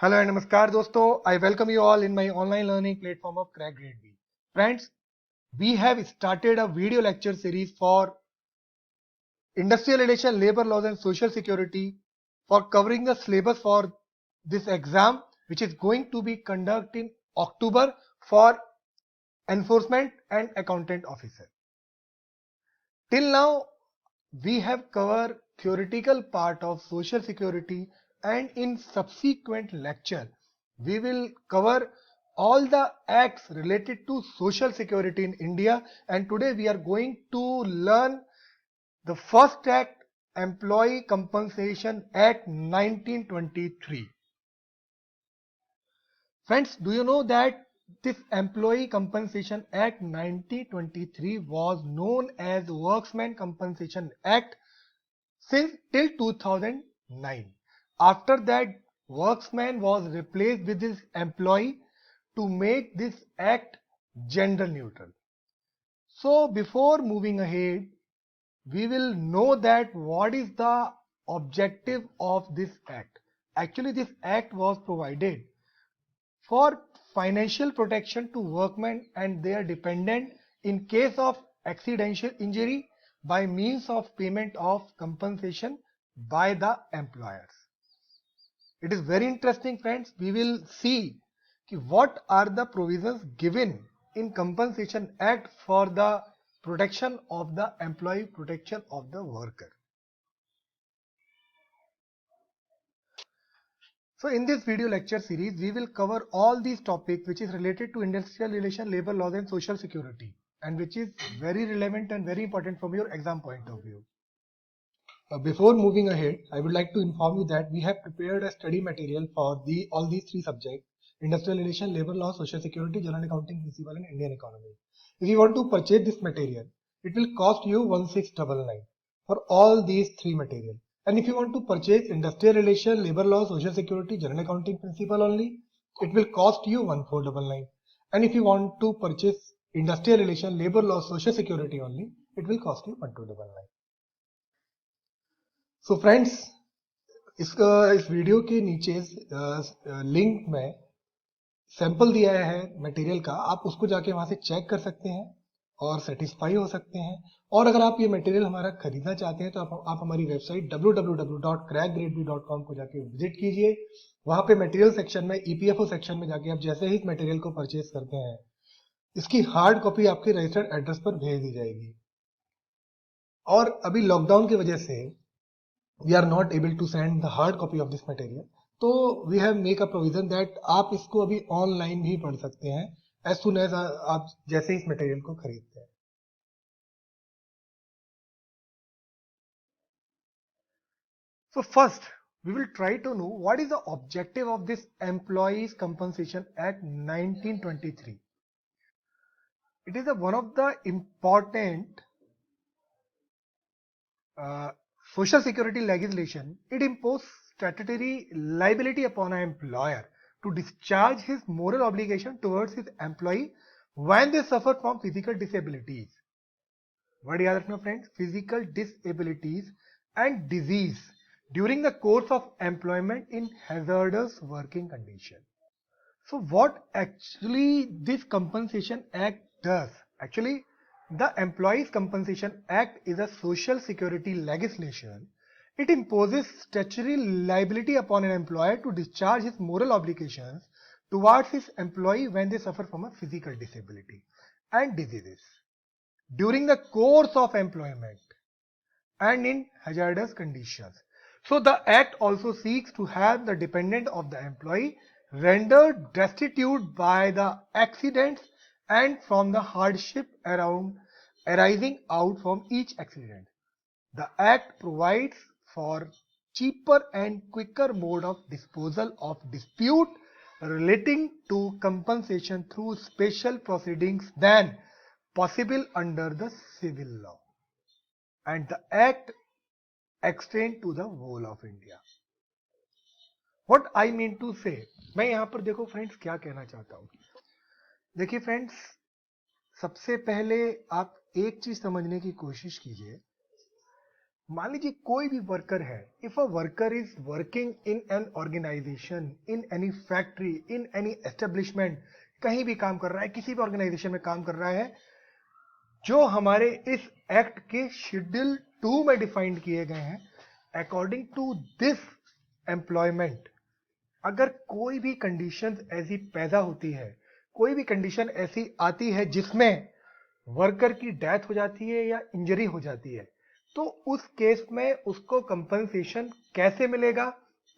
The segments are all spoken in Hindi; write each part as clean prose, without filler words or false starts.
Hello and namaskar दोस्तों. I welcome you all in my online learning platform of Crack Grade B. Friends, we have started a video lecture series for industrial relation, labor laws and social security for covering the syllabus for this exam which is going to be conducted in October for enforcement and accountant officer. Till now we have covered theoretical part of social security, and in subsequent lecture we will cover all the acts related to social security in India, and today we are going to learn the first act, Employee Compensation Act 1923. Friends, do you know that this Employee Compensation Act 1923 was known as Workmen Compensation Act since till 2009. After that, worksman was replaced with this employee to make this act gender neutral. So before moving ahead, we will know that what is the objective of this act. Actually, this act was provided for financial protection to workmen and their dependent in case of accidental injury by means of payment of compensation by the employers. It is very interesting, friends. We will see what are the provisions given in Compensation Act for the protection of the employee, protection of the worker. So in this video lecture series, we will cover all these topics which is related to industrial relation, labor laws and social security, and which is very relevant and very important from your exam point of view. Before moving ahead, I would like to inform you that we have prepared a study material for all these three subjects: industrial relation, labor law, social security, general accounting principle and Indian economy. If you want to purchase this material, it will cost you 1699 for all these three material. And if you want to purchase industrial relation, labor law, social security, general accounting principle only, it will cost you 1499. And if you want to purchase industrial relation, labor law, social security only, it will cost you 1299. So friends, इस वीडियो के नीचे लिंक में सैंपल दिया है मटेरियल का, आप उसको जाके वहां से चेक कर सकते हैं और सेटिस्फाई हो सकते हैं. और अगर आप ये मटेरियल हमारा खरीदना चाहते हैं तो आप हमारी वेबसाइट www.crackgradeb.com को जाके विजिट कीजिए. वहां पे मटेरियल सेक्शन में ईपीएफओ सेक्शन में जाके आप जैसे ही इस मटेरियल को परचेज करते हैं, इसकी हार्ड कॉपी आपके रजिस्टर्ड एड्रेस पर भेज दी जाएगी. और अभी लॉकडाउन की वजह से we are not able to send the hard copy of this material, तो we have make a provision that आप इसको अभी ऑनलाइन भी पढ़ सकते हैं as soon as आप जैसे इस मटेरियल को खरीदते हैं. So first we will try to know what is the objective of this Employees Compensation Act 1923. It is one of the important social security legislation. It imposes statutory liability upon an employer to discharge his moral obligation towards his employee when they suffer from physical disabilities. What याद रखना friends? Physical disabilities and disease during the course of employment in hazardous working condition. So what actually this Compensation Act does? Actually, the Employees Compensation Act is a social security legislation. It imposes statutory liability upon an employer to discharge his moral obligations towards his employee when they suffer from a physical disability and diseases during the course of employment and in hazardous conditions. So the act also seeks to have the dependent of the employee rendered destitute by the accidents and from the hardship arising out from each accident. The act provides for cheaper and quicker mode of disposal of dispute relating to compensation through special proceedings than possible under the civil law. And the act extend to the whole of India. What I mean to say, मैं यहाँ पर देखो फ्रेंड्स क्या कहना चाहता हूँ. देखिए फ्रेंड्स, सबसे पहले आप एक चीज समझने की कोशिश कीजिए मान लीजिए कोई भी वर्कर है, if a worker is working in an organisation, in any factory, in any establishment, कहीं भी काम कर रहा है, किसी भी ऑर्गेनाइजेशन में काम कर रहा है, जो हमारे इस एक्ट के शेड्यूल 2 में डिफाइंड किए गए हैं, अकॉर्डिंग टू दिस एम्प्लॉयमेंट, अगर कोई भी कंडीशन ऐसी पैदा होती है, कोई भी कंडीशन ऐसी आती है जिसमें वर्कर की डेथ हो जाती है या इंजरी हो जाती है, तो उस केस में उसको कंपनसेशन कैसे मिलेगा,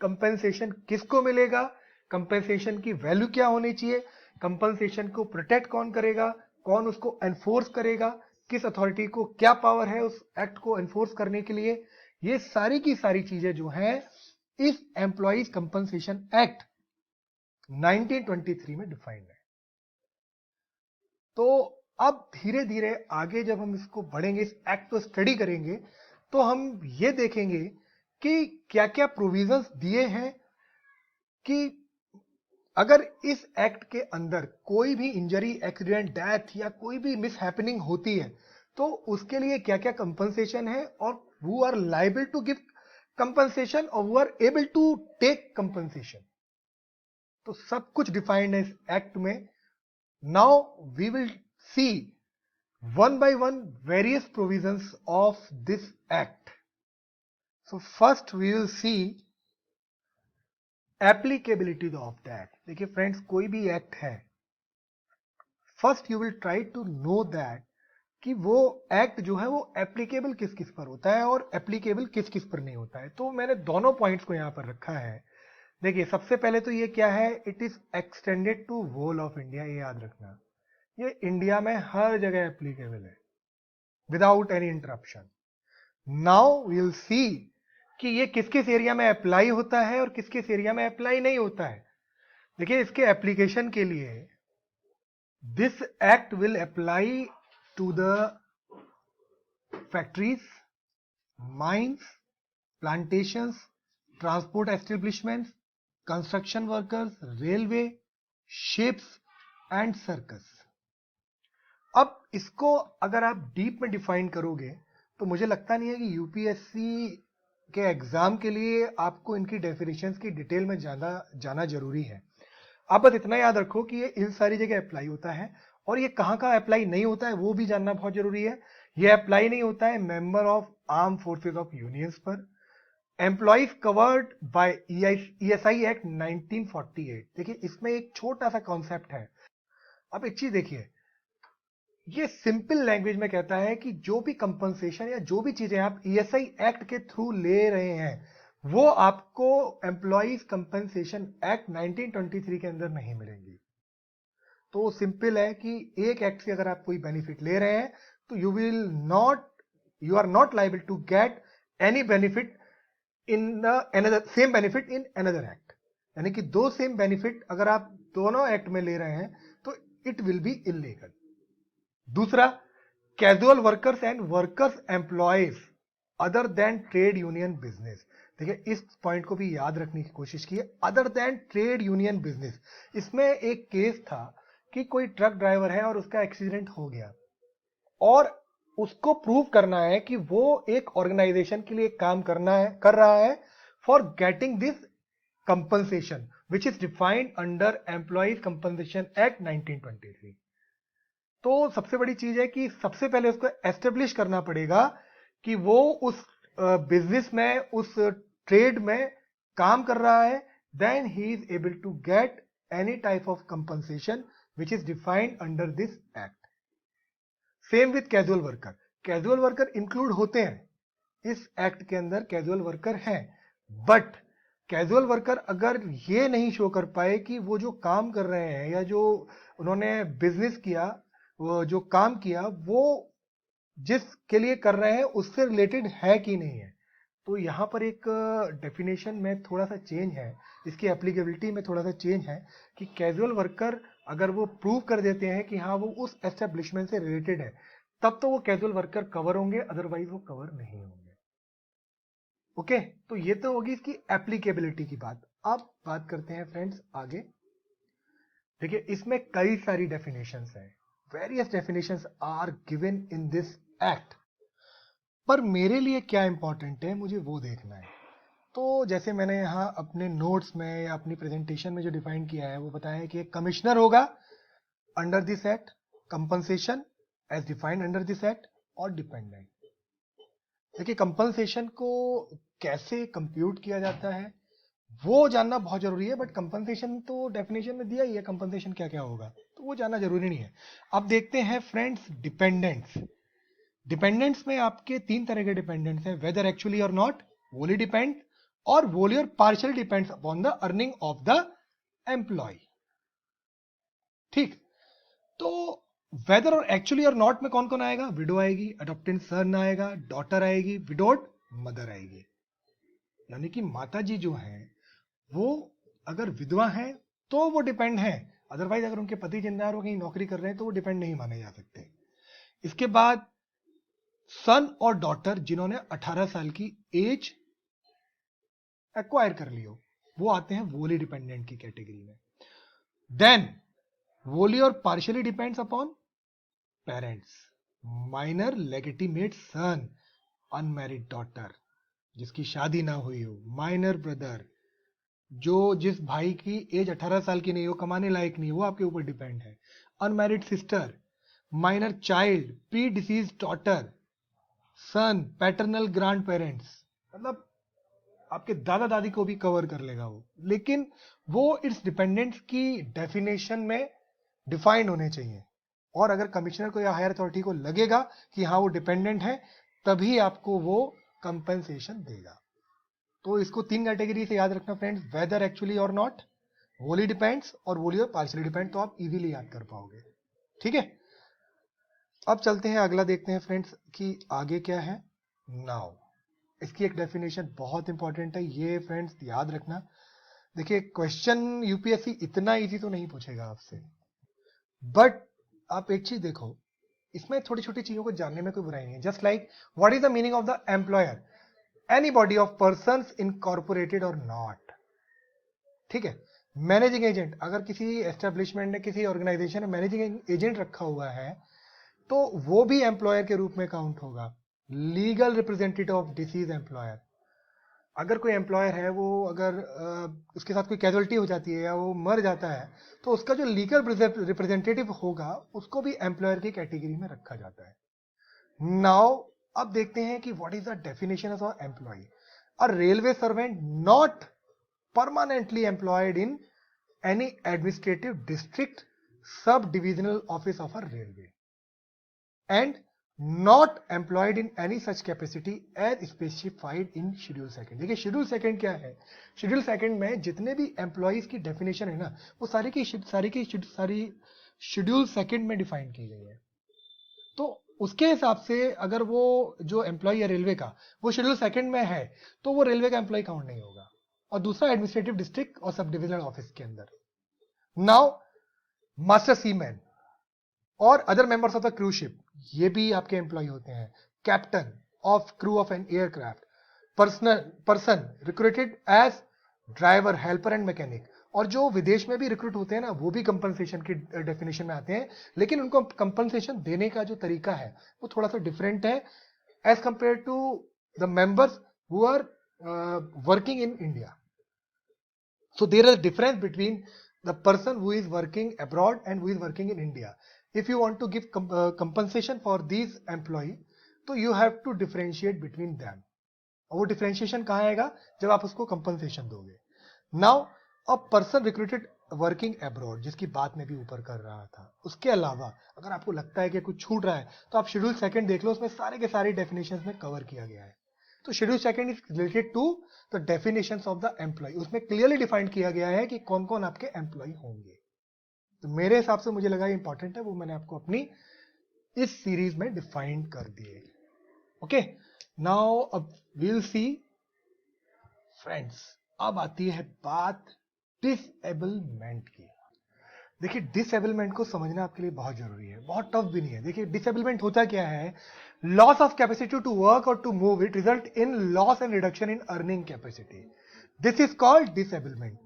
कंपनसेशन किसको मिलेगा, कंपनसेशन की वैल्यू क्या होनी चाहिए, कंपनसेशन को प्रोटेक्ट कौन करेगा, कौन उसको एनफोर्स करेगा, किस अथॉरिटी को क्या पावर है उस एक्ट को एनफोर्स करने के लिए, ये सारी की सारी चीजें जो हैं इस एम्प्लॉइज कंपनसेशन एक्ट 1923 में डिफाइंड है। तो अब धीरे धीरे आगे जब हम इसको बढ़ेंगे, इस एक्ट को स्टडी करेंगे, तो हम ये देखेंगे कि क्या क्या प्रोविजंस दिए हैं कि अगर इस एक्ट के अंदर कोई भी इंजरी, एक्सीडेंट, डेथ या कोई भी मिस हैपनिंग होती है, तो उसके लिए क्या क्या कंपनसेशन है, और who are liable to give compensation और who are able to take compensation. तो सब कुछ डिफाइंड है इस एक्ट में। Now we will see one by one various provisions of this act. So first we will see applicability of that. देखिए फ्रेंड्स, कोई भी एक्ट है, first you will try to know that कि वो एक्ट जो है वो एप्लीकेबल किस किस पर होता है और एप्लीकेबल किस किस पर नहीं होता है। तो मैंने दोनों पॉइंट्स को यहां पर रखा है। देखिए सबसे पहले तो ये क्या है, it is extended to whole of India, ये याद रखना, ये इंडिया में हर जगह एप्लीकेबल है without any interruption. Now will see कि ये किस किस एरिया में अप्लाई होता है और किस किस एरिया में अप्लाई नहीं होता है। देखिए इसके एप्लीकेशन के लिए this act will apply to the factories, mines, plantations, transport establishments, construction workers, railway, ships and circus. अब इसको अगर आप डीप में डिफाइन करोगे तो मुझे लगता नहीं है कि यूपीएससी के एग्जाम के लिए आपको इनकी डेफिनेशंस की डिटेल में जाना जरूरी है। आप बस इतना याद रखो कि ये इन सारी जगह अप्लाई होता है, और ये कहाँ कहाँ अप्लाई नहीं होता है वो भी जानना बहुत जरूरी है। ये अप्लाई नहीं होता है member of arm forces of unions पर, employees covered by ESI act 1948। देखिए इसमें एक छोटा सा कॉन्सेप्ट है। अब एक चीज देखिए, ये सिंपल लैंग्वेज में कहता है कि जो भी कंपनसेशन या जो भी चीजें आप ईएसआई एक्ट के थ्रू ले रहे हैं वो आपको एम्प्लॉइज कंपनसेशन एक्ट 1923 के अंदर नहीं मिलेंगी। तो सिंपल है कि एक एक्ट से अगर आप कोई बेनिफिट ले रहे हैं तो you are not liable to get any benefit in the same benefit in another act. यानी कि दो सेम बेनिफिट अगर आप दोनों एक्ट में ले रहे हैं तो इट विल बी इलीगल। दूसरा, casual workers and workers employees other than trade union business. देखिए इस पॉइंट को भी याद रखने की कोशिश की है, other than trade union business. इसमें एक केस था कि कोई ट्रक ड्राइवर है और उसका एक्सीडेंट हो गया और उसको प्रूव करना है कि वो एक ऑर्गेनाइजेशन के लिए काम कर रहा है for getting this compensation which is defined under employees compensation act 1923। तो सबसे बड़ी चीज है कि सबसे पहले उसको एस्टेब्लिश करना पड़ेगा कि वो उस बिजनेस में, उस ट्रेड में काम कर रहा है, then he is able to get any type of compensation which is defined under this act. Same with casual worker, casual worker include होते हैं इस एक्ट के अंदर, कैजुअल वर्कर हैं, बट कैजुअल वर्कर अगर ये नहीं शो कर पाए कि वो जो काम कर रहे हैं या जो उन्होंने बिजनेस किया, वो जो काम किया वो जिसके लिए कर रहे हैं उससे रिलेटेड है कि नहीं है, तो यहां पर एक डेफिनेशन में थोड़ा सा चेंज है, इसकी एप्लीकेबिलिटी में थोड़ा सा चेंज है कि कैजुअल वर्कर अगर वो प्रूव कर देते हैं कि हाँ वो उस एस्टेब्लिशमेंट से रिलेटेड है, तब तो वो कैजुअल वर्कर कवर होंगे, अदरवाइज वो कवर नहीं होंगे। ओके, तो ये तो होगी इसकी एप्लीकेबिलिटी की बात। अब बात करते हैं फ्रेंड्स आगे। देखिए इसमें कई सारी डेफिनेशंस हैं, various definitions are given in this act. पर मेरे लिए क्या इंपॉर्टेंट है मुझे वो देखना है। तो जैसे मैंने यहाँ अपने नोट्स में या अपनी प्रेजेंटेशन में जो डिफाइन किया है वो बताया है कि एक कमिश्नर होगा under this act, compensation as defined under this act और डिपेंडेंट। देखिए कंपनसेशन को कैसे कंप्यूट किया जाता है वो जानना बहुत जरूरी है, बट कंपनसेशन तो डेफिनेशन में दिया ही है, कंपनसेशन क्या क्या होगा तो वो जानना जरूरी नहीं है। अब देखते हैं फ्रेंड्स डिपेंडेंट्स। डिपेंडेंट्स में आपके तीन तरह के डिपेंडेंट्स हैं, whether actually or not, wholly depend or wholly or partial depends upon the earning of the employ. ठीक, तो वेदर और एक्चुअली और नॉट में कौन कौन आएगा, विडो आएगी, अडॉप्टेड सन आएगा, डॉटर आएगी, विडोड मदर आएगी। यानी कि माता जी जो हैं वो अगर विधवा हैं तो वो डिपेंड है, अदरवाइज अगर उनके पति जिंदा और कहीं नौकरी कर रहे हैं तो वो डिपेंड नहीं माने जा सकते। इसके बाद सन और डॉटर जिन्होंने 18 साल की एज एक्वायर कर ली हो वो आते हैं वोली डिपेंडेंट की कैटेगरी में। Then wholly or partially depends upon parents, minor legitimate son, unmarried daughter जिसकी शादी ना हुई हो, माइनर ब्रदर जो जिस भाई की एज 18 साल की नहीं हो, कमाने लायक नहीं, वो आपके ऊपर डिपेंड है, unmarried sister, minor child, predeceased daughter, son, paternal grand parents, मतलब आपके दादा दादी को भी कवर कर लेगा वो, लेकिन वो इट्स डिपेंडेंट्स की डेफिनेशन में डिफाइंड होने चाहिए। और अगर कमिश्नर को या हायर अथॉरिटी को लगेगा कि हाँ वो डिपेंडेंट है तभी आपको वो कंपेंसेशन देगा। तो इसको तीन कैटेगरी से याद रखना friends, weather actually or not, वोली डिपेंड्स और वोली और पार्शियली डिपेंड, तो आप इजीली याद कर पाओगे। ठीक है, अब चलते हैं अगला देखते हैं फ्रेंड्स कि आगे क्या है। नाउ इसकी एक डेफिनेशन बहुत इंपॉर्टेंट है, ये फ्रेंड्स याद रखना। देखिए क्वेश्चन यूपीएससी इतना इजी तो नहीं पूछेगा आपसे, बट आप एक चीज देखो, इसमें छोटी छोटी चीजों को जानने में कोई बुराई नहीं है। Just like what is the meaning of the employer, any body of persons incorporated और नॉट। ठीक है, मैनेजिंग एजेंट, अगर किसी एस्टेब्लिशमेंट ने किसी ऑर्गेनाइजेशन में मैनेजिंग एजेंट रखा हुआ है तो वो भी एम्प्लॉयर के रूप में काउंट होगा। Legal representative of disease employer, अगर कोई एम्प्लॉयर है वो अगर उसके साथ कोई कैजुअलिटी हो जाती है या वो मर जाता है तो उसका जो लीगल रिप्रेजेंटेटिव होगा उसको भी एम्प्लॉयर की कैटेगरी में रखा जाता है। नाउ अब देखते हैं कि what is the definition of employ. A railway servant not permanently employed in any administrative district, sub-divisional office of a railway and not employed in any such capacity as specified in schedule second। देखिए शेड्यूल सेकंड क्या है, शेड्यूल सेकंड में जितने भी एम्प्लॉइज की डेफिनेशन है ना वो सारी शेड्यूल सेकंड में डिफाइन की गई है। तो उसके हिसाब से अगर वो जो एम्प्लॉय है रेलवे का वो शेड्यूल सेकंड में है तो वो रेलवे का एम्प्लॉय काउंट नहीं होगा, और दूसरा एडमिनिस्ट्रेटिव डिस्ट्रिक्ट और सब डिविजनल ऑफिस के अंदर। नाउ मास्टर सीमैन और other members of the crew ship, ये भी आपके एम्प्लॉय होते हैं। Captain of crew of an aircraft, person recruited as driver, helper and mechanic, और जो विदेश में भी रिक्रूट होते हैं ना वो भी कंपनसेशन की डेफिनेशन में आते हैं, लेकिन उनको कंपनसेशन देने का जो तरीका है वो थोड़ा सा डिफरेंट है as compare to the members who are working in India. So there is a difference between the person who is working abroad and who is working in India. If you want to give compensation for these employee, तो you have to differentiate between them. और वो differentiation कहाँ आएगा जब आप उसको compensation दोगे। Now a person recruited working abroad, जिसकी बात मैं भी ऊपर कर रहा था, उसके अलावा अगर आपको लगता है कि कुछ छूट रहा है तो आप शेड्यूल सेकंड देख लो, उसमें सारे के सारे डेफिनेशंस में कवर किया गया है। तो schedule second is related to the definitions of the employ, उसमें क्लियरली डिफाइंड किया गया है कि कौन कौन आपके एम्प्लॉय होंगे। तो मेरे हिसाब से मुझे लगा इंपॉर्टेंट है, वो मैंने आपको अपनी इस सीरीज में डिफाइन कर दिए। ओके, नाउ अब विल सी फ्रेंड्स, अब आती है बात डिसेबलमेंट की। देखिए डिसेबलमेंट को समझना आपके लिए बहुत जरूरी है, बहुत टफ भी नहीं है। देखिए डिसेबलमेंट होता क्या है, loss of capacity to work और to move, it result in loss and reduction in earning capacity, this is called disablement.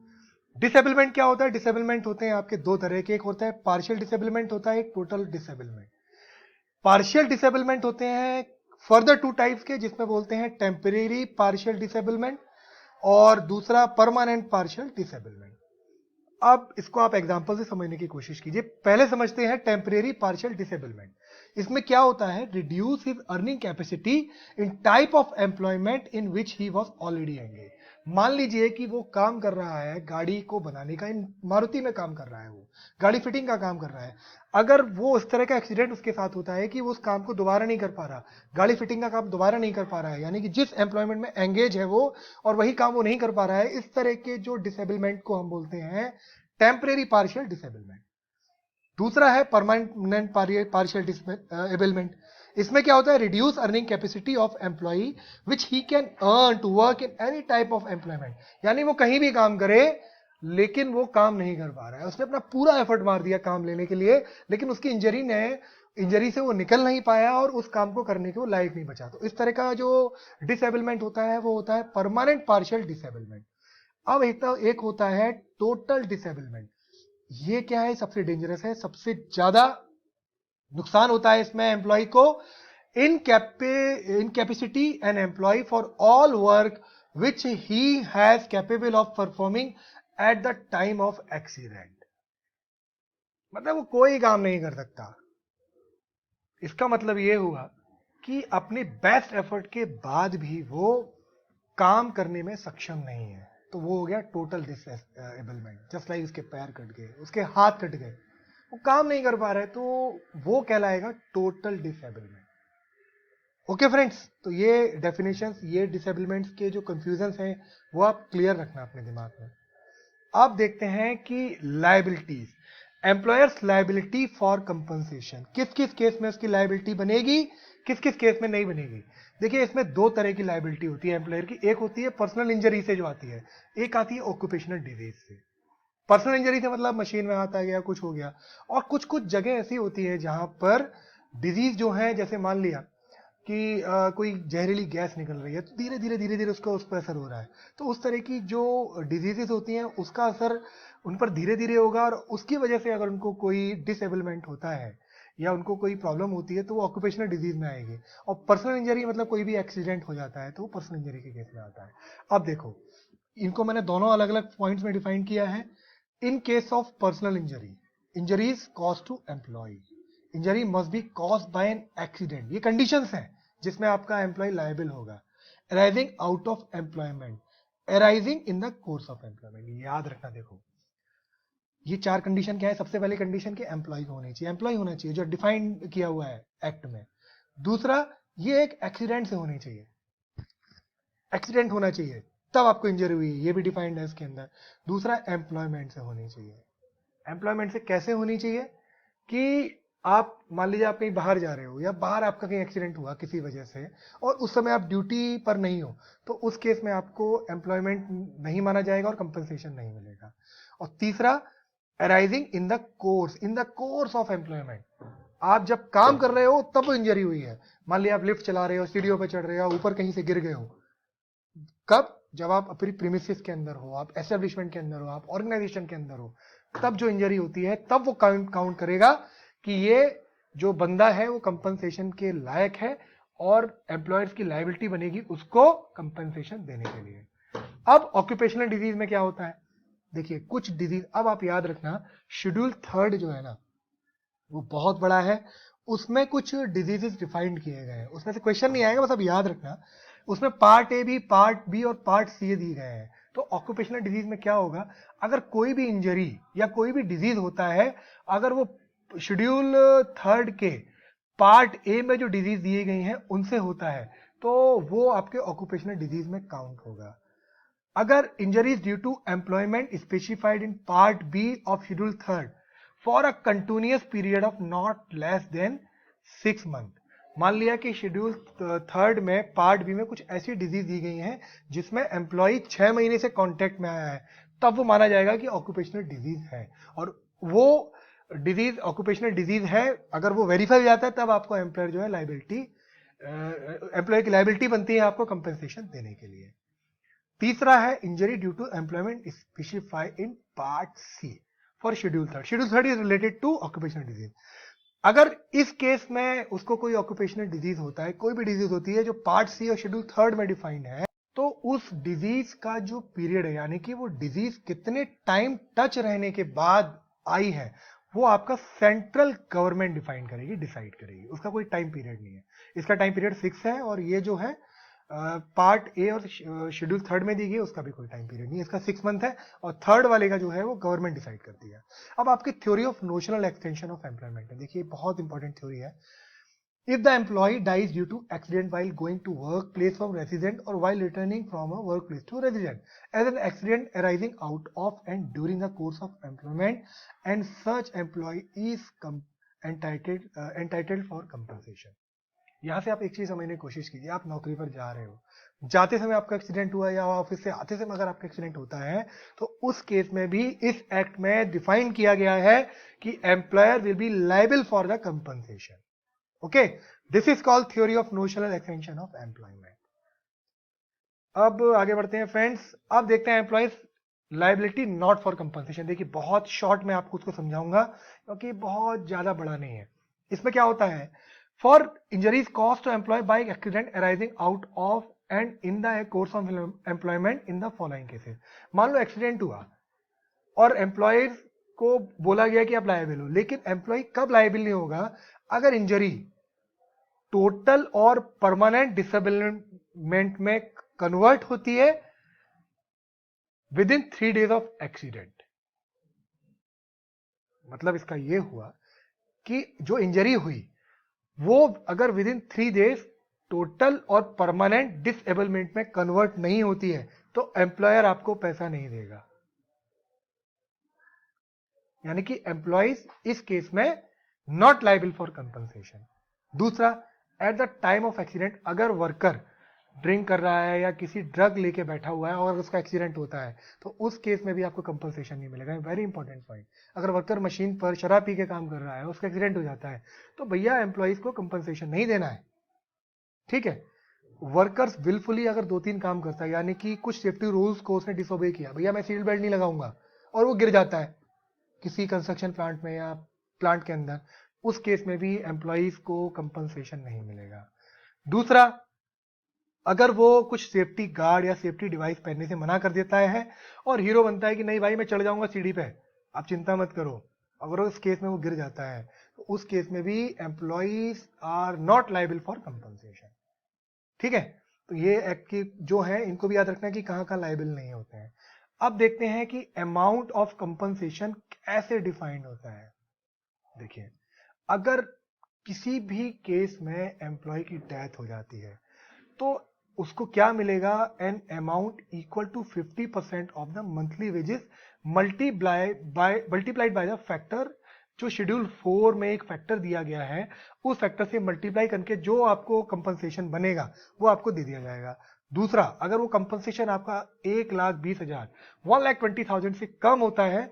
Disablement क्या होता है, डिसेबलमेंट होते हैं आपके दो तरह के, एक होता है पार्शियल डिसेबलमेंट होता है, एक टोटल डिसेबलमेंट। पार्शियल डिसेबलमेंट होते हैं फर्दर टू टाइप्स के, जिसमें बोलते हैं टेम्परेरी पार्शियल डिसेबलमेंट और दूसरा परमानेंट पार्शियल डिसेबलमेंट। अब इसको आप एग्जांपल से समझने की कोशिश कीजिए। पहले समझते हैं टेम्परेरी पार्शियल डिसेबलमेंट। इसमें क्या होता है, reduce his earning capacity in type of employment in which he was already engage. मान लीजिए कि वो काम कर रहा है गाड़ी को बनाने का, इन मारुति में काम कर रहा है, वो गाड़ी फिटिंग का काम कर रहा है। अगर वो इस तरह का एक्सीडेंट उसके साथ होता है कि वो उस काम को दोबारा नहीं कर पा रहा, गाड़ी फिटिंग का काम दोबारा नहीं कर पा रहा है, यानी कि जिस एम्प्लॉयमेंट में एंगेज है वो और वही काम वो नहीं कर पा रहा है, इस तरह के जो डिसेबलमेंट को हम बोलते हैं टेम्परेरी पार्शियल डिसेबलमेंट। दूसरा है परमानेंट पार्शियल डिसेबलमेंट। इसमें क्या होता है, reduce earning capacity of employee which he can earn to work in any type of employment. यानी वो कहीं भी काम करे लेकिन वो काम नहीं कर पा रहा है, उसने अपना पूरा एफर्ट मार दिया काम लेने के लिए, लेकिन उसकी इंजरी से वो निकल नहीं पाया और उस काम को करने के वो लायक नहीं बचा। तो इस तरह का जो डिसेबलमेंट होता है वो होता है परमानेंट पार्शियल डिसेबलमेंट। अब एक होता है टोटल डिसेबलमेंट। ये क्या है, सबसे डेंजरस है, सबसे ज्यादा नुकसान होता है इसमें एम्प्लॉय को। Incapacity an employ for all work which he has capable of performing at the time of accident. मतलब वो कोई काम नहीं कर सकता। इसका मतलब ये हुआ कि अपने बेस्ट एफर्ट के बाद भी वो काम करने में सक्षम नहीं है, तो वो हो गया टोटल डिसेबलमेंट। जस्ट लाइक उसके पैर कट गए, उसके हाथ कट गए, वो काम नहीं कर पा रहे, तो वो कहलाएगा टोटल डिसेबलमेंट। ओके फ्रेंड्स, तो ये डेफिनेशंस, ये डिसेबलमेंट्स के जो कंफ्यूजन्स हैं वो आप क्लियर रखना अपने दिमाग में। अब देखते हैं कि liabilities, employers liability for compensation, किस किस केस में उसकी लायबिलिटी बनेगी, किस किस केस में नहीं बनेगी। देखिए, इसमें दो तरह की लायबिलिटी होती है एम्प्लॉयर की। एक होती है पर्सनल इंजरी से जो आती है, एक आती है ऑक्यूपेशनल डिजीज से। पर्सनल इंजरी से मतलब मशीन में हाथ आ गया, कुछ हो गया। और कुछ कुछ जगह ऐसी होती है जहां पर डिजीज जो है, जैसे मान लिया कि कोई जहरीली गैस निकल रही है, तो धीरे धीरे उसका उस पर असर हो रहा है। तो उस तरह की जो डिजीजेस होती हैं उसका असर उन पर धीरे धीरे होगा, और उसकी वजह से अगर उनको कोई डिसेबलमेंट होता है या उनको कोई प्रॉब्लम होती है तो वो ऑक्यूपेशनल डिजीज में आएगी। और पर्सनल इंजरी मतलब कोई भी एक्सीडेंट हो जाता है तो वो पर्सनल इंजरी के केस में आता है। अब देखो, इनको मैंने दोनों अलग अलग पॉइंट्स में डिफाइन किया है। In case of personal injury, injuries cause to employ, injury must be cause by an accident, ये कंडीशंस हैं जिसमें आपका एम्प्लॉय लायबल होगा। Arising out of employment, arising in the course of employment. याद रखना, देखो ये चार कंडीशन क्या है। सबसे पहले कंडीशन के एम्प्लॉय होनी चाहिए, एम्प्लॉय होना चाहिए जो डिफाइन किया हुआ है एक्ट में। दूसरा, ये एक एक्सीडेंट से होनी चाहिए, एक्सीडेंट होना चाहिए तब आपको इंजरी हुई, ये भी डिफाइंड है इसके अंदर। दूसरा, एम्प्लॉयमेंट से होनी चाहिए। एम्प्लॉयमेंट से कैसे होनी चाहिए कि आप मान लीजिए आप कहीं बाहर जा रहे हो या बाहर आपका कहीं एक्सीडेंट हुआ किसी वजह से और उस समय आप ड्यूटी पर नहीं हो, तो उस केस में आपको एम्प्लॉयमेंट नहीं माना जाएगा और कंपनसेशन नहीं मिलेगा। और तीसरा, arising in the course of employment, आप जब काम कर रहे हो तब वो इंजरी हुई है। मान लिया आप लिफ्ट चला रहे हो, सीढ़ियों पर चढ़ रहे हो, ऊपर कहीं से गिर गए हो, कब, जब आप अपनी प्रीमिसेस के अंदर हो, आप एस्टेब्लिशमेंट के अंदर हो, आप ऑर्गेनाइजेशन के अंदर हो, तब जो इंजरी होती है तब वो काउंट करेगा कि ये जो बंदा है वो कंपनसेशन के लायक है और एम्प्लॉयर्स की लायबिलिटी बनेगी उसको कंपनसेशन देने के लिए। अब ऑक्यूपेशनल डिजीज में क्या होता है, देखिए कुछ डिजीज, अब आप याद रखना शेड्यूल 3 जो है ना वो बहुत बड़ा है, उसमें कुछ डिजीजेस डिफाइंड किए गए हैं, उसमें से क्वेश्चन नहीं आएगा, बस अब याद रखना। उसमें पार्ट ए भी, पार्ट बी और पार्ट सी दिए गए हैं। तो ऑक्यूपेशनल डिजीज में क्या होगा, अगर कोई भी इंजरी या कोई भी डिजीज होता है, अगर वो शेड्यूल 3 के पार्ट ए में जो डिजीज दिए गई हैं उनसे होता है, तो वो आपके ऑक्यूपेशनल डिजीज में काउंट होगा। अगर injuries due to employment specified in part B of schedule 3 for a continuous period of not less than 6 month, मान लिया कि शेड्यूल 3 में पार्ट बी में कुछ ऐसी डिजीज दी गई हैं जिसमें एम्प्लॉय 6 महीने से कांटेक्ट में आया है, तब वो माना जाएगा कि ऑक्यूपेशनल डिजीज है। और वो डिजीज ऑक्यूपेशनल डिजीज है, अगर वो वेरीफाई हो जाता है तब आपको एम्प्लॉयर जो है लायबिलिटी, एम्प्लॉय की लायबिलिटी बनती है आपको कंपनसेशन देने के लिए। तीसरा है injury due to employment specified in part C for schedule 3। Schedule 3 is related to occupational disease. अगर इस केस में उसको कोई ऑक्यूपेशनल डिजीज होता है, कोई भी डिजीज होती है जो पार्ट सी और शेड्यूल 3 में डिफाइंड है, तो उस डिजीज का जो पीरियड है, यानी कि वो डिजीज कितने टाइम टच रहने के बाद आई है, वो आपका सेंट्रल गवर्नमेंट डिफाइन करेगी, डिसाइड करेगी। उसका कोई टाइम पीरियड नहीं है। इसका टाइम पीरियड 6 है, और ये जो है पार्ट ए और शेड्यूल 3 में दी गई, उसका भी कोई टाइम पीरियड नहीं है। इसका 6 मंथ है, और थर्ड वाले का जो है वो गवर्नमेंट डिसाइड करती है। अब आपकी theory of notional extension of employment है। देखिए बहुत इंपॉर्टेंट थ्योरी है। If the employee dies due to accident while going to workplace from resident or while returning from a workplace to resident, as an accident arising out of and during the course of employment, and such employee is entitled for compensation. यहाँ से आप एक चीज समझने की कोशिश कीजिए। आप नौकरी पर जा रहे हो, जाते समय आपका एक्सीडेंट हुआ, या ऑफिस से आते समय अगर आपका एक्सीडेंट होता है, तो उस केस में भी इस एक्ट में डिफाइन किया गया है कि employer will be liable for the compensation. Okay, this is called theory of notional extension of employment. अब आगे बढ़ते हैं फ्रेंड्स। अब देखते हैं employees liability not for compensation. देखिए बहुत शॉर्ट में आपको उसको समझाऊंगा, क्योंकि बहुत ज्यादा बड़ा नहीं है। इसमें क्या होता है, for injuries cause to employ by accident arising out of and in the course of employment in the following cases. मान लो एक्सीडेंट हुआ और एम्प्लॉयज को बोला गया कि आप लायबल हो, लेकिन एम्प्लॉय कब लायबल नहीं होगा, अगर इंजरी टोटल और परमानेंट डिसेबलमेंट में कन्वर्ट होती है with in 3 days of accident. मतलब इसका यह हुआ कि जो इंजरी हुई वो अगर विद इन 3 days टोटल और परमानेंट डिसेबलमेंट में कन्वर्ट नहीं होती है, तो एम्प्लॉयर आपको पैसा नहीं देगा। यानी कि एम्प्लॉइज इस केस में नॉट लायबल फॉर कंपनसेशन। दूसरा, eight the time of accident अगर वर्कर ड्रिंक कर रहा है या किसी ड्रग लेके बैठा हुआ है और उसका एक्सीडेंट होता है, तो उस केस में भी आपको कंपनसेशन नहीं मिलेगा। Very important point. अगर वर्कर मशीन पर शराब पी के काम कर रहा है, उसका एक्सीडेंट हो जाता है, तो भैया एम्प्लॉइज को कंपनसेशन नहीं देना है। ठीक है, वर्कर्स विलफुली अगर 2-3 काम करता है, यानी कि कुछ सेफ्टी रूल्स को उसने डिसोबे किया, भैया मैं सीट बेल्ट नहीं लगाऊंगा, और वो गिर जाता है किसी कंस्ट्रक्शन प्लांट में या प्लांट के अंदर, उस केस में भी एम्प्लॉइज को कंपनसेशन नहीं मिलेगा। दूसरा, अगर वो कुछ सेफ्टी गार्ड या सेफ्टी डिवाइस पहनने से मना कर देता है और हीरो बनता है कि नहीं भाई मैं चढ़ जाऊंगा सीढ़ी पे, आप चिंता मत करो, अगर उस केस में वो गिर जाता है, तो उस केस में भी employees are not liable for compensation. ठीक है, तो ये एक्ट की जो है इनको भी याद रखना है कि कहां कहां लायबल नहीं होते हैं। अब देखते हैं कि अमाउंट ऑफ कंपनसेशन कैसे डिफाइंड होता है। देखिए, अगर किसी भी केस में एम्प्लॉय की डेथ हो जाती है, तो उसको क्या मिलेगा, an amount equal to 50% of the monthly wages multiplied by the factor, जो शेड्यूल 4 में एक फैक्टर दिया गया है, उस फैक्टर से मल्टीप्लाई करके जो आपको कंपनसेशन बनेगा वो आपको दे दिया जाएगा। दूसरा, अगर वो कंपनसेशन आपका 1,20,000 1,20,000 से कम होता है,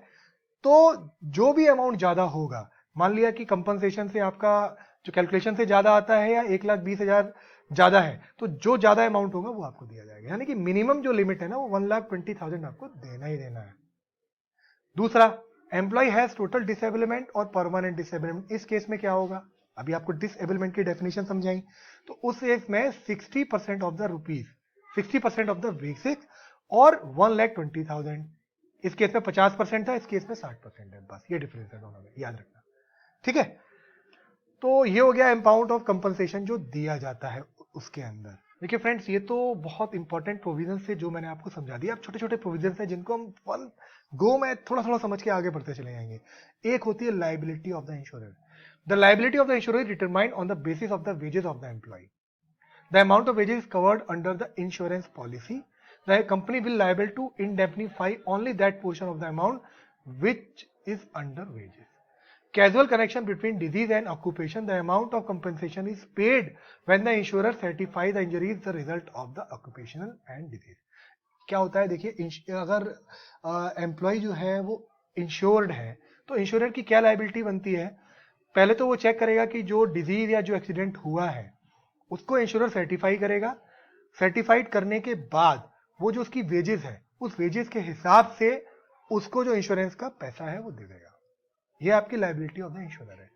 तो जो भी अमाउंट ज्यादा होगा, मान लिया कि कंपनसेशन से आपका जो कैलकुलेशन से ज्यादा आता है या 1,20,000 ज्यादा है, तो जो ज्यादा अमाउंट होगा वो आपको दिया जाएगा। यानी कि मिनिमम जो लिमिट है ना, वो 1,20,000 आपको देना ही देना है। दूसरा, एम्प्लॉय हैज टोटल डिसेबलमेंट और परमानेंट डिसेबलमेंट। इस केस में क्या होगा, अभी आपको डिसेबलमेंट की डेफिनेशन समझाई, तो उस केस में 60% of the rupees, 60% of the basic और 1,20,000। इस केस में 50% था, इस केस में 60% है। बस ये डिफरेंस है दोनों में, याद रखना। ठीक है, तो ये हो गया अमाउंट ऑफ कंपनसेशन जो दिया जाता है उसके अंदर। देखिए फ्रेंड्स, ये तो बहुत इंपॉर्टेंट प्रोविजन से जो मैंने आपको समझा दिया। अब छोटे छोटे प्रोविजन है जिनको हम वन गो में थोड़ा थोड़ा समझ के आगे बढ़ते चले जाएंगे। एक होती है liability of the insurer. The liability of the insurer determined on the basis of the wages of the employ. The amount of wages covered under the insurance policy, the company will liable to indemnify only that portion of the amount which is under wages. Causal connection between disease and occupation, the amount of compensation is paid when the insurer certifies the injury is the result of the occupational and disease. क्या होता है, देखिए, अगर एम्प्लॉय जो है वो इंश्योर्ड है, तो इंश्योरर की क्या लायबिलिटी बनती है, पहले तो वो चेक करेगा कि जो डिजीज या जो एक्सीडेंट हुआ है उसको इंश्योरर सर्टिफाई करेगा। सर्टिफाइड करने के बाद वो जो उसकी वेजेस है, उस वेजेस के हिसाब से उसको जो इंश्योरेंस का पैसा है वो दे देगा। ये आपकी लायबिलिटी ऑफ द इंश्योरर है।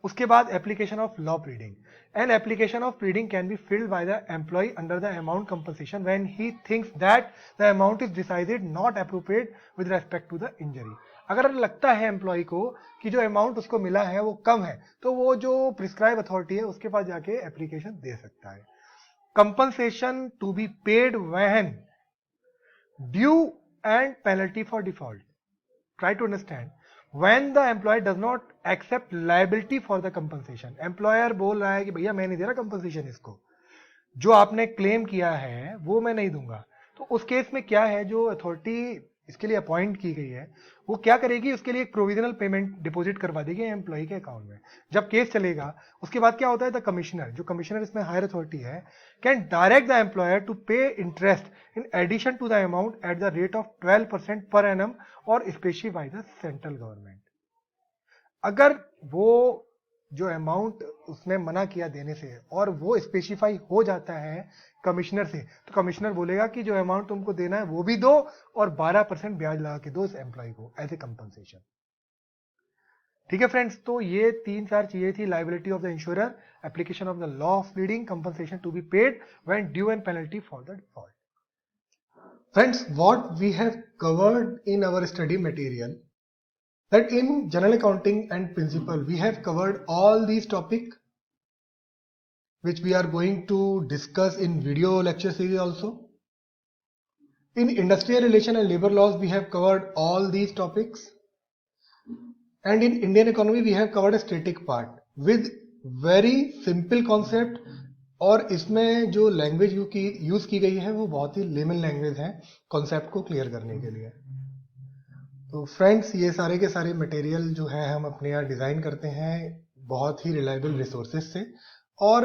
उसके बाद application of law pleading. An application of pleading can be filled by the employ under the amount compensation when he thinks that the amount is decided not appropriate with respect to the injury. अगर लगता है एम्प्लॉय को कि जो अमाउंट उसको मिला है वो कम है, तो वो जो प्रिस्क्राइब अथॉरिटी है उसके पास जाके एप्लीकेशन दे सकता है. Compensation to be paid when due and penalty for default. Try to understand. When the employer does not accept liability for the compensation, employer बोल रहा है कि भैया मैं नहीं दे रहा कंपनसेशन, इसको जो आपने क्लेम किया है वो मैं नहीं दूंगा, तो उस केस में क्या है, जो अथॉरिटी इसके लिए अपॉइंट की गई है वो क्या करेगी, उसके लिए एक प्रोविजनल पेमेंट डिपॉजिट करवा देगी एम्प्लॉय के अकाउंट में. जब केस चलेगा उसके बाद क्या होता है, द कमिश्नर, जो कमिश्नर इसमें हायर अथॉरिटी है, can direct the employer to pay interest in addition to the amount at the rate of 12% per annum और स्पेसिफाई द सेंट्रल गवर्नमेंट. अगर वो जो अमाउंट उसने मना किया देने से और वो स्पेसिफाई हो जाता है कमिश्नर से, तो कमिश्नर बोलेगा कि जो अमाउंट तुमको देना है वो भी दो और 12% ब्याज लगा के दो इस एम्प्लॉय को एज ए कंपनसेशन. ठीक है फ्रेंड्स, तो ये 3-4 चीजें थी. Liability of the insurer, application of the law of pleading, compensation to be paid when due and penalty for the default. Friends, what we have covered in our study material, that in general accounting and principle we have covered all these topics which we are going to discuss in video lecture series also. In industrial relation and labor laws we have covered all these topics, and in Indian economy we have covered a static part with very simple concept, और इसमें जो लैंग्वेज यूज की गई है वो बहुत ही लेमन लैंग्वेज है कॉन्सेप्ट को क्लियर करने के लिए. तो फ्रेंड्स, ये सारे के सारे मटेरियल जो है हम अपने यहाँ डिज़ाइन करते हैं बहुत ही रिलायबल रिसोर्सेज से, और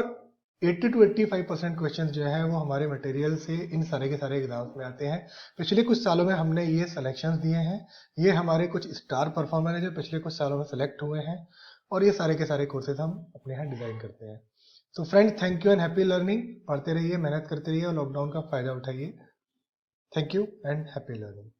80 to 85% क्वेश्चन जो है वो हमारे मटेरियल से इन सारे के सारे एग्जाम्स में आते हैं. पिछले कुछ सालों में हमने ये सिलेक्शंस दिए हैं, ये हमारे कुछ स्टार परफॉर्मर हैं जो पिछले कुछ सालों में सेलेक्ट हुए हैं, और ये सारे के सारे कोर्सेज हम अपने यहाँ डिज़ाइन करते हैं. तो friends, thank you and happy learning. पढ़ते रहिए, मेहनत करते रहिए और लॉकडाउन का फ़ायदा उठाइए. Thank you and happy learning.